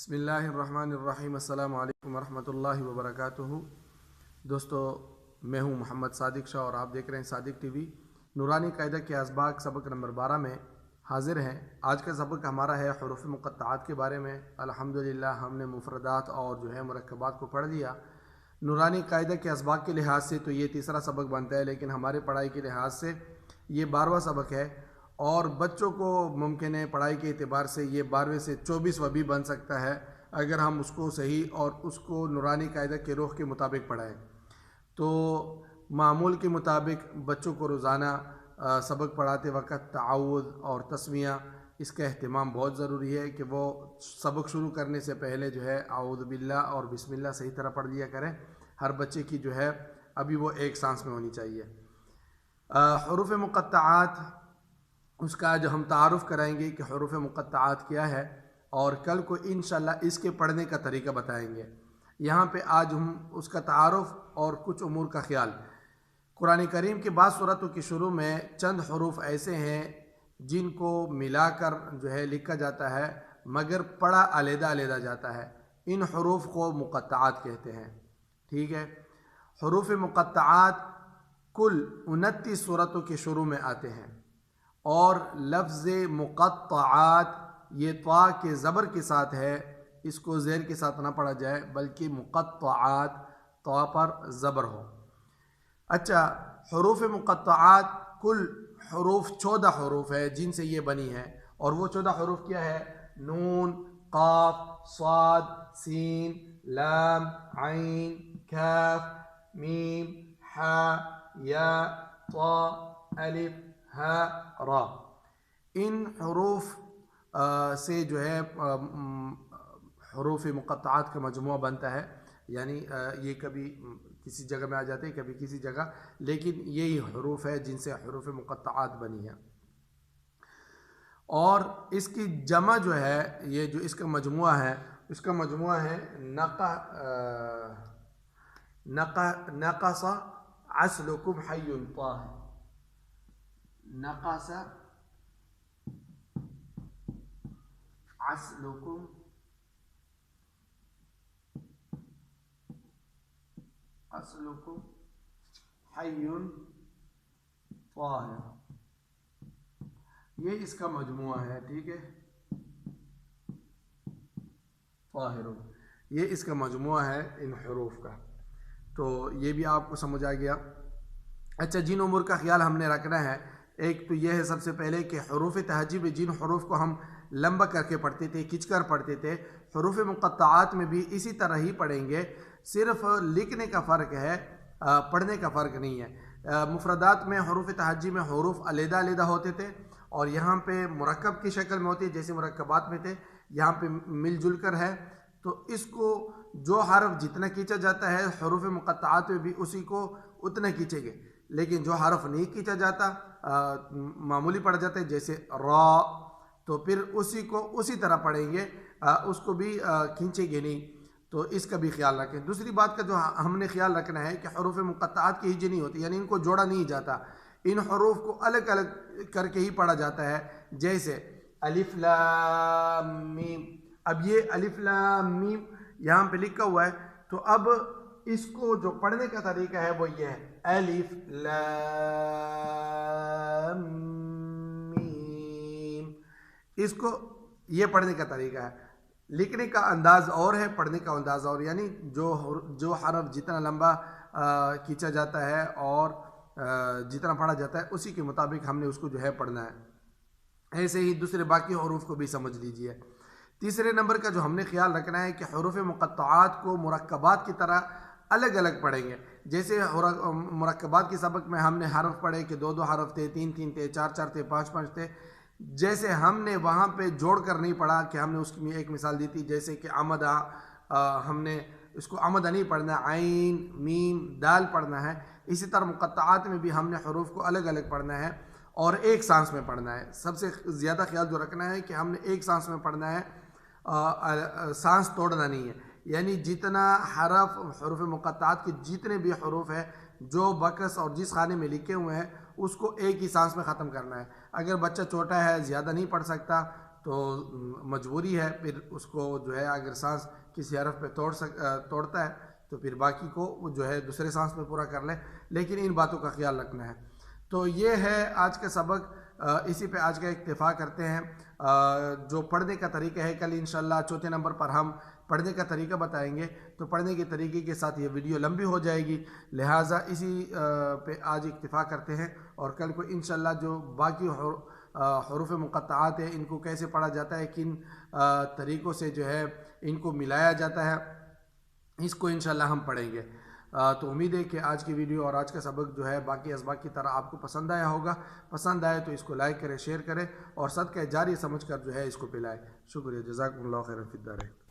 بسم اللہ الرحمن الرحیم۔ السلام علیکم ورحمۃ اللہ وبرکاتہ۔ دوستو، میں ہوں محمد صادق شاہ اور آپ دیکھ رہے ہیں صادق ٹی وی۔ نورانی قاعدہ کے اسباق سبق نمبر 12 میں حاضر ہیں۔ آج کا سبق ہمارا ہے حروف مقطعات کے بارے میں۔ الحمدللہ ہم نے مفردات اور مرکبات کو پڑھ لیا۔ نورانی قاعدہ کے اسباق کے لحاظ سے تو یہ تیسرا سبق بنتا ہے، لیکن ہمارے پڑھائی کے لحاظ سے یہ 12واں سبق ہے، اور بچوں کو ممکن ہے پڑھائی کے اعتبار سے یہ 12ویں سے 24واں بھی بن سکتا ہے اگر ہم اس کو صحیح اور اس کو نورانی قاعدہ کے رخ کے مطابق پڑھائیں۔ تو معمول کے مطابق بچوں کو روزانہ سبق پڑھاتے وقت تعاوذ اور تسمیہ اس کا اہتمام بہت ضروری ہے کہ وہ سبق شروع کرنے سے پہلے اعوذ باللہ اور بسم اللہ صحیح طرح پڑھ لیا کریں۔ ہر بچے کی ابھی وہ ایک سانس میں ہونی چاہیے۔ حروف مقطعات، اس کا جو ہم تعارف کرائیں گے کہ حروف مقطعات کیا ہے، اور کل کو انشاءاللہ اس کے پڑھنے کا طریقہ بتائیں گے۔ یہاں پہ آج ہم اس کا تعارف اور کچھ امور کا خیال۔ قرآن کریم کے بعض سورتوں کے شروع میں چند حروف ایسے ہیں جن کو ملا کر لکھا جاتا ہے، مگر پڑھا علیحدہ علیحدہ جاتا ہے۔ ان حروف کو مقطعات کہتے ہیں، ٹھیک ہے۔ حروف مقطعات کل 29 سورتوں کے شروع میں آتے ہیں، اور لفظ مقطعات یہ طا کے زبر کے ساتھ ہے، اس کو زیر کے ساتھ نہ پڑھا جائے بلکہ مقطعات طا پر زبر ہو۔ اچھا، حروف مقطعات کل حروف 14 حروف ہے جن سے یہ بنی ہے، اور وہ 14 حروف کیا ہے؟ نون، قاف، صاد، سین، لام، عین، کاف، میم، حا، یا، طا، الف، ہا، را۔ ان حروف سے حروف مقطعات کا مجموعہ بنتا ہے، یعنی یہ کبھی کسی جگہ میں آ جاتے ہیں، کبھی کسی جگہ، لیکن یہی حروف ہے جن سے حروف مقطعات بنی ہے۔ اور اس کی جمع یہ جو اس کا مجموعہ ہے، اس کا مجموعہ ہے نقص عسلکم حی طا ہے۔ نقص عسلکم حی طاہر، یہ اس کا مجموعہ ہے، ٹھیک ہے۔ طاہر، یہ اس کا مجموعہ ہے ان حروف کا۔ تو یہ بھی آپ کو سمجھ آ گیا۔ اچھا، جن امور کا خیال ہم نے رکھنا ہے، ایک تو یہ ہے سب سے پہلے کہ حروف تہجی، جن حروف کو ہم لمبا کر کے پڑھتے تھے، کھنچ کر پڑھتے تھے، حروف مقطعات میں بھی اسی طرح ہی پڑھیں گے، صرف لکھنے کا فرق ہے، پڑھنے کا فرق نہیں ہے۔ مفردات میں حروف تہجی میں حروف علیحدہ علیحدہ ہوتے تھے، اور یہاں پہ مرکب کی شکل میں ہوتی ہے جیسے مرکبات میں تھے، یہاں پہ مل جل کر ہے۔ تو اس کو جو حرف جتنا کھینچا جاتا ہے حروف مقطعات میں بھی اسی کو اتنا کھینچیں گے، لیکن جو حرف نہیں کھینچا جاتا، معمولی پڑھ جاتا ہے جیسے را، تو پھر اسی کو اسی طرح پڑھیں گے، اس کو بھی کھینچیں گے نہیں۔ تو اس کا بھی خیال رکھیں۔ دوسری بات کا جو ہم نے خیال رکھنا ہے کہ حروف مقطعات کی ہجی نہیں ہوتی، یعنی ان کو جوڑا نہیں جاتا، ان حروف کو الگ الگ کر کے ہی پڑھا جاتا ہے، جیسے الف لام میم۔ اب یہ الف لام میم یہاں پہ لکھا ہوا ہے، تو اب اس کو جو پڑھنے کا طریقہ ہے وہ یہ ہے، الف لام میم، اس کو یہ پڑھنے کا طریقہ ہے۔ لکھنے کا انداز اور ہے، پڑھنے کا انداز اور، یعنی جو حرف جتنا لمبا کھینچا جاتا ہے اور جتنا پڑھا جاتا ہے اسی کے مطابق ہم نے اس کو پڑھنا ہے۔ ایسے ہی دوسرے باقی حروف کو بھی سمجھ لیجئے۔ تیسرے نمبر کا جو ہم نے خیال رکھنا ہے کہ حروف مقطعات کو مرکبات کی طرح الگ الگ پڑھیں گے۔ جیسے مرکبات کے سبق میں ہم نے حرف پڑھے کہ 2 2 حرف تھے، 3 3 تھے، 4 4 تھے، 5 5 تھے، جیسے ہم نے وہاں پہ جوڑ کر نہیں پڑھا کہ ہم نے اس کی ایک مثال دی تھی، جیسے کہ عمدہ، ہم نے اس کو عمدہ نہیں پڑھنا، عین، میم، دال پڑھنا ہے۔ اسی طرح مقطعات میں بھی ہم نے حروف کو الگ الگ پڑھنا ہے اور ایک سانس میں پڑھنا ہے۔ سب سے زیادہ خیال جو رکھنا ہے کہ ہم نے ایک سانس میں پڑھنا ہے، سانس توڑنا نہیں ہے، یعنی جتنا حروف مقطعات کے جتنے بھی حروف ہیں جو بکس اور جس خانے میں لکھے ہوئے ہیں اس کو ایک ہی سانس میں ختم کرنا ہے۔ اگر بچہ چھوٹا ہے، زیادہ نہیں پڑھ سکتا، تو مجبوری ہے پھر اس کو جو ہے اگر سانس کسی حرف پہ توڑتا ہے تو پھر باقی کو وہ جو ہے دوسرے سانس میں پورا کر لے، لیکن ان باتوں کا خیال رکھنا ہے۔ تو یہ ہے آج کا سبق، اسی پہ آج کا اکتفا کرتے ہیں۔ جو پڑھنے کا طریقہ ہے کل انشاءاللہ چوتھے نمبر پر ہم پڑھنے کا طریقہ بتائیں گے، تو پڑھنے کے طریقے کے ساتھ یہ ویڈیو لمبی ہو جائے گی، لہٰذا اسی پہ آج اکتفا کرتے ہیں، اور کل کو انشاءاللہ جو باقی حروف مقطعات ہیں ان کو کیسے پڑھا جاتا ہے، کن طریقوں سے جو ہے ان کو ملایا جاتا ہے، اس کو انشاءاللہ ہم پڑھیں گے۔ تو امید ہے کہ آج کی ویڈیو اور آج کا سبق جو ہے باقی اسباق کی طرح آپ کو پسند آیا ہوگا۔ پسند آئے تو اس کو لائک کریں، شیئر کریں، اور صدقہ جاری سمجھ کر جو ہے اس کو پلائیں۔ شکریہ، جزاکم اللہ خیرا فی الدارین۔